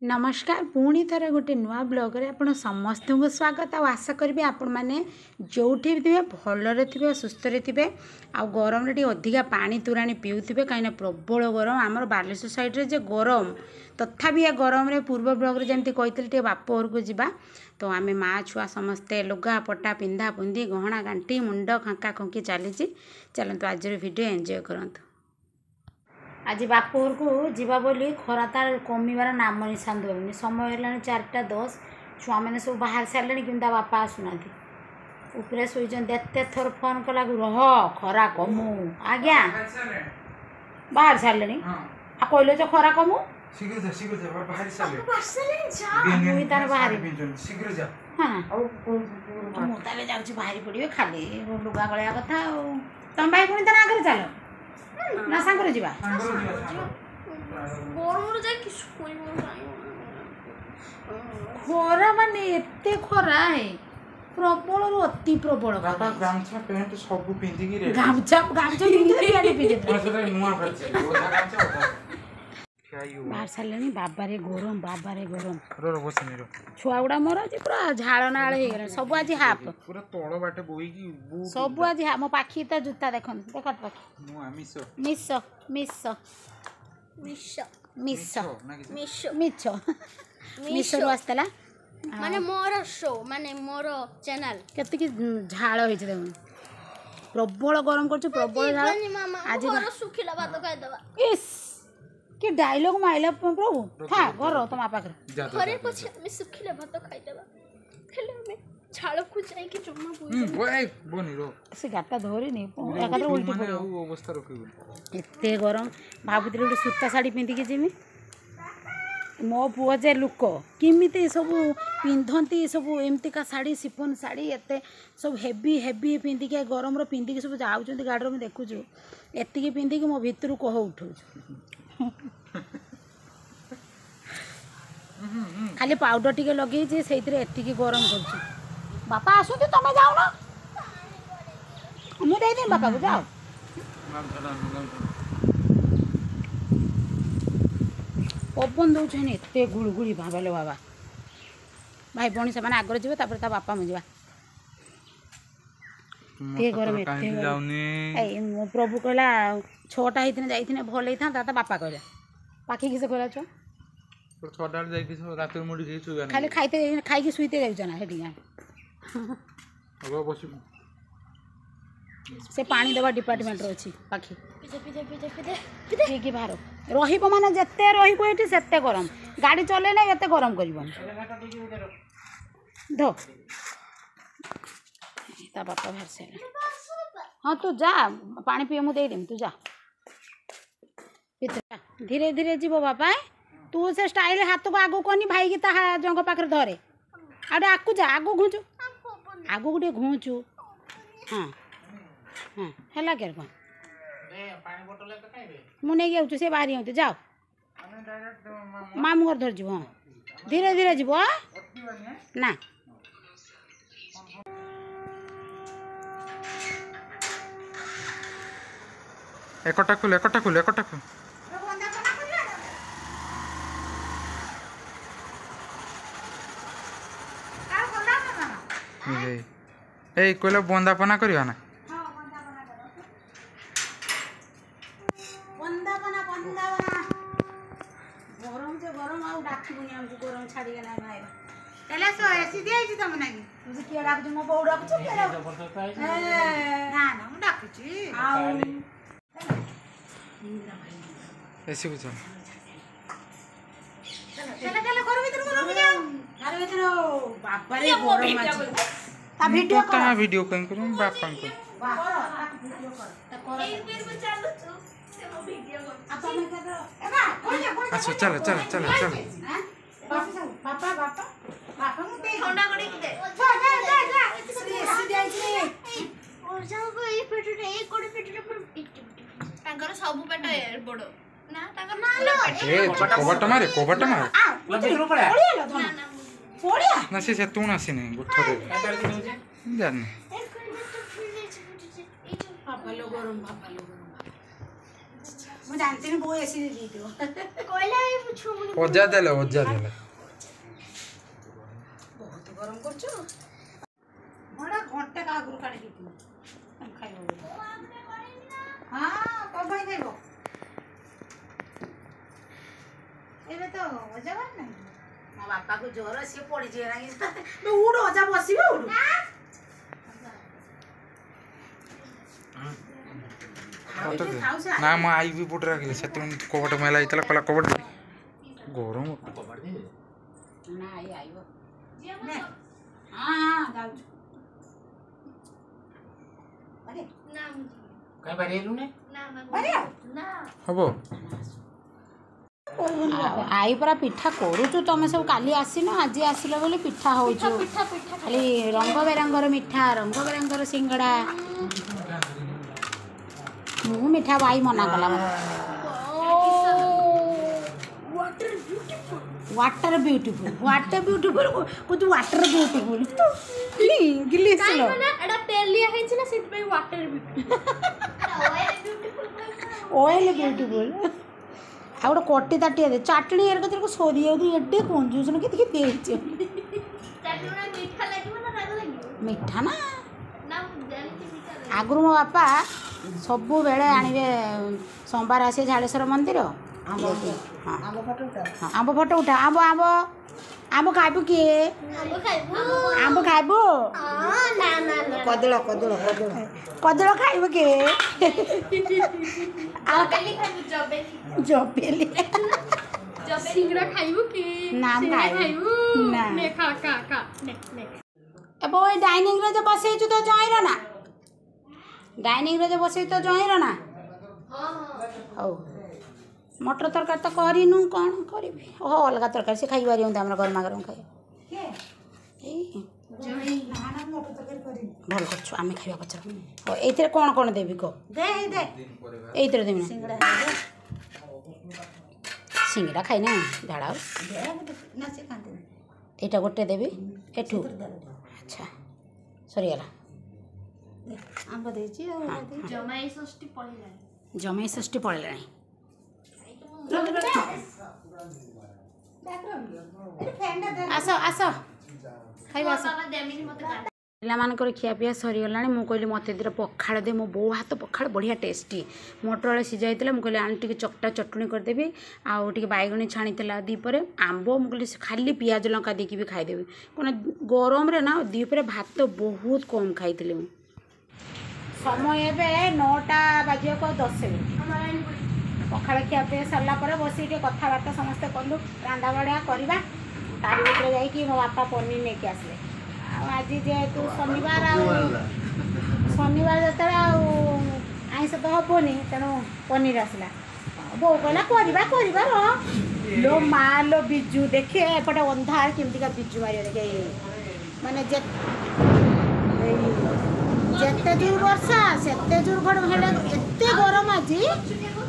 नमस्कार पुणी थर गोटे नुआ ब्लॉग रे आपण समस्त को स्वागत आ आशा करी आपण मैंने जो थे भलरे थे सुस्थ थे आ गरम रे अधिका पानी तोराणी पीउथे कहीं प्रबल गरम आमर बालेश्वर साइड रे जे गरम तथापि गरम रे पूर्व ब्लॉग रे जमती कही बाप घर को जावा तो आम माँ छुआ समस्ते लुगा पटा पिंधा पुंधी गहना गांठी मुंड खांका खुंकी चली चलतु आज वीडियो एंजॉय करंतु। आज बाप घर को जीवा बोली खरा तार कमिबार नाम निशान धरनी समय है 4:10 छुआ मैंने सब बाहर सारे कि बापा आसुना उपरे शोचन एते थर फोन कला रह खरा कमु आज्ञा बाहर सारे आ कहले तो खरा कमु तार बाहर मुझे जाऊँ बाहरी पड़े खाली लुगा गलिया कथा तुम भाई पुणी तार आगे चल ना सांगर जीवा खरा माने एते खरा है प्रबल अति प्रबल गामछा पेंट सब पिंदी रे गामछा पिंदी बाहर सारे बाबा रे गरम छुआ गुड़ा मोर आज पूरा झाड़ नाल हो सब आज हाफ पूरा तळ बाटे बोईकी सब आज हाफ मो पाखी ता जूता देखन देखत पाखी नु आमिस मिस मिस मिस मिस मिस मिस मिस वास्तला माने मोर शो माने मोर चैनल केते की झाड़ होई छ देखन प्रबल गरम करछ प्रबल झाड़ आज मोर सुखिला भात खाइ दबा इस कि डायलॉग माइला प्रभु था घर तुम पाखे घरे पछे हम सुखिला भात खाइ दबा खेले में झाड़ को जाई के जम्मा बोई बनी रो से गाटा धरी नि एकादर उल्टी पड़ो अवस्था रखिबो एते गरम भाबुती गोटे सूता साड़ी पिंधि के जिमी मो पुआ जे लुक किमिते सब पिंधती सब एमतीका साड़ी सिफन साड़ी एते सब हेवी हेवी पिंधि के गरम रो पिंधि के सब जाउचंती गाड़ी में देखुछु एतिके पिंधि के मो भितरु कह उठौछु खाली पाउडर टिके लगे से एतिकी गरम कर बापा आसु तुम जाओ ना मुझे दे बापा को जाओ पवन दौन एत गुड़गुड़ी भावलो बाबा भाई भौणी से आगर जी ता बापा मुझे गरम मो प्रभु कहला 6टा होती जाइए भल होता बापा कहला पाखी किस कहला छुआ खाली खाइते खाई शुईते जाऊँ ना से पानी देवा डिपार्टमेंट अच्छी पाखी कि बाहर रही माने जिते रही सेते गरम गाड़ी चले ना ये गरम कर धो ता बापा बाहर से हाँ तू जा पानी पिए मुझे देदेमी तू जा धीरे धीरे जीव बापा तू से स्टाइल हाथ को आगू कनी भाई की ता जंग पाखे धरे आगे आगू जा आगू घुंचु आगू गोटे घुंचु हाँ हाँ है क्या कौन मुझे नहीं से बाहरी होते जाओ मामू घर धर जीव हाँ धीरे धीरे जीव ना एकटा खुल ए कहले बंदापना करिया ना गरम से गरम आउ डाकिबुनी हमको गरम छाड़ी ना भाई एला सो एसी दिया छी तम नागी तुझे के डाक मो बौ डाक छु के ना ना मु डाक छी आउ ऐसे कुछ चला चला घर भीतर को रख जाओ घर भीतर बाबा रे गरम अछि ता वीडियो कर ता वीडियो कहीं करूं बापा को वीडियो कर ता कर एक बेर में चालू छु से वो वीडियो कर अब मैं कर एबा कोई अच्छा चल पापा पापा पापा मु दे ठंडा कड़ी के दे जा एसी दिया छी और जाओ को ए पेटरे एक कोड़ी पेटरे पर तांकर सब पेट ए बडो ना तांकर ना लो ए कोबट मारे लो पड़िया लो ना पड़िया ना से तू ना सिने गुठो दे जान पापा लो गरम ମୁଁ ଜାଣିଥିଲି ବୋଉ ଏସି ଦେଇଦିଅ କହିଲା ଏ ଛୁମୁନି ଅଜା ଦେଲେ ଅଜା ଦେଲେ ବହୁତ ଗରମ କରୁଛୁ ବड़ा ଘଣ୍ଟେ କାହାକୁ କାଢି ଦେଇଥିବ ଖାଇବ ହଁ କଣ ପାଇଁ ଖାଇବ ଏବେ ତ ଅଜା ବାର ନାହିଁ ମୋ ବାପାକୁ ଜ୍ୱର ସିଏ ପଡ଼ିଯିବେ ନା ଉଠୁ ଅଜା ବସିବେ ଉଠୁ ନା ମୁଁ ଆଇ ବି ପଟେ ରାଖିଲି ସେତେ କବାଟ ମେଲା ହେଇଥିଲା କହିଲା କବାଟ ଦେ ଗରମ ନା ଆଇବ ହଁ ଯାଉଛୁ ନା ମୁଁ କାଇଁ ବାରିଲୁ নে ନା ହବ ଆଇ ପରା ପିଠା କରୁଛୁ ତମେ ସବୁ କାଲି ଆସିନ ଆଜି ଆସିଲ ବୋଲି ପିଠା ହଉଛୁ ଖାଲି ରଙ୍ଗ ବେରଙ୍ଗର ମିଠା ରଙ୍ଗ ବେରଙ୍ଗର ସିଙ୍ଗଡ଼ା ମୁଁ ମିଠା ଭାଇ ମନା କଲା वाटर ब्यूटीफुल कुछ वाटर ब्यूटीफुल इंग्लिश लो एटा तेल लिया है ना सिर्फ पे वाटर ऑयल ब्यूटीफुल आ गोटे कटी ताटिया दे चटनी एरक तेरे को सोरी जाऊ एडे कंजूस न कि देछ चटनी मीठा लागिवो ना राग लागिवो मीठा ना ना जानती मीठा आगुरु मो बापा सबु बेले आनिबे सोमवार आसे झाड़ेश्वर मंदिर आंब फटो उठा आंब आंब आंब खाइबू किए आंब खाइबू कदल कदल कदल कदल खाइबू के जबेली सिंगड़ा खाइबू की नाम खाइबू ना ने खा खा खा ने अब ओई डाइनिंग रे जो बसेइछु तो जइरो ना डाइनिंग रे जो बसेइ तो जइरो ना हां हौ मटर तरकारी तो करिनु कौन करी ओह अलग तरकारी से खाई पारि हमरा गरमा गरम खाइ भल कर आम खाइबा पचर हो एइथरे कोन कोन देबी को दे दे एइथरे देबी सिंगड़ा खाइ ना झाड़ा ना से खाते एटा गोटे देबी एठू अच्छा सरी गला आंब देछि जमाई षष्ठी पळिला जमाई षष्ठी पळिला आस आस खाइबा आस पिलामानकर खियापिया सरीगला मुझे कहली मत दिन पखाड़ दे मो बो हाथ पखाड़ बढ़िया टेस्टी मटर आलू सीझा मुझे कहली आनी टे चकटा चटनी करदेवी आउ टे बैगणी छाणी दीपरे आंब मुझे खाली पियाज लंका देकी भी खाईदेवी कौन गरम रे ना दीपरे भात बहुत कम खाई समय एवं 9टा बाजिया 10 मिनिट पखाड़ खियापिया सरला बस कथबार्ता समस्ते कलु रांधा बढ़िया करवा तारी भितर जाकि मो बापा पनीर लेके आसले आज जेहेतु शनिवार शनिवार जो आईस तो हेनी तेणु पनीर आसला बो कहला करवा लो माँ लो बिजु देखिए एपटे अंधार केमतिका बिजु मार देखे माने जिते जोर वर्षा सेते जोर घड़घड़ी एत गरम आज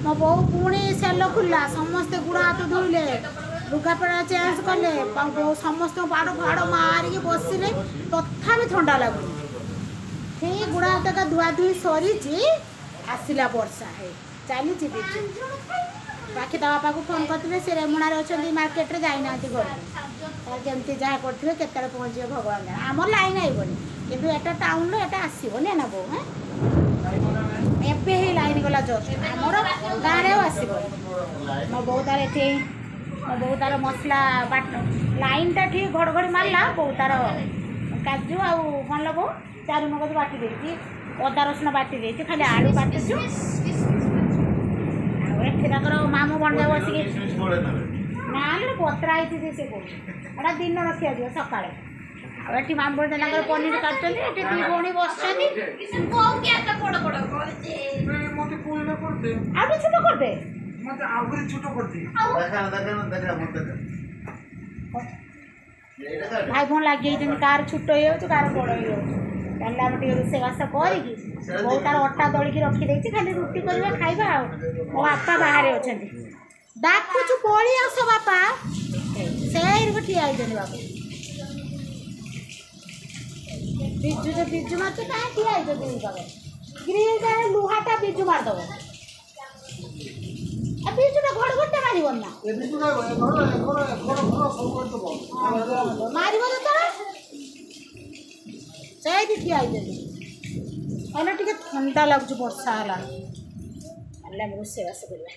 मो बो पुणी सेल खुला समस्ते गुड़ हाथ धोइले लुगापड़ा चेंज कले समस्त बाड़ फाड़ मारिक बसिले तथा ठंडा लगुनि ठीक गुड़ हाथ का धुआ धुई सरी आसला वर्षा है चली बाकी ता बापा को फोन करते से रेमुणार अच्छा मार्केट रे जाइना घर जमी जहाँ करते के पहुँचे भगवान आम लाइन आईबनी किंतु एटा टाउन रो एटा आसीबनी ना बो हैं एबे ही लाइन गला जस्ट हमर गाँ रे आसीबो मो बो तार एठी मो बो तार मसला बाट लाइन टा ठीक घड़घड़ी मारला बो तार काजू आ कौन लो बो चारू मगज बाटी देती अदा रसुण बाटी देती खाली आलू बाटीचु एठी मामू बंडा बसिक ना पतरा से कौटा दिन रखा जाए सका आठी मामू बंडा पनीर काटुच्च दी भौणी बस छोट करदे भाई भौण लगे कार छोट हो कार बड़ हो रोषेबास करी बहुत तार अटा दलिकी रखी खाली रुटी करवा खाइबा मो बापा बाहर अच्छा डाकुचु पड़ी आस बापा से ठिया बाबू बिजु जो बिजु मार कहाँ ठिया ग्रिल लुहाटा बिजु मारदेव ବିଜୁଟା ଘଡ଼ଘଡ଼ିଟା ମାରିବ ନା ମାରିବ ଯେତେବେଳେ ସେଇଠି ଠିଆ ହେଇଦେବି ହେଲେ ଟିକେ ଥଣ୍ଡା ଲାଗୁଛି ବର୍ଷା ହେଲା ହେଲେ ଆମେ ରୋଷେଇବାସ କରିବା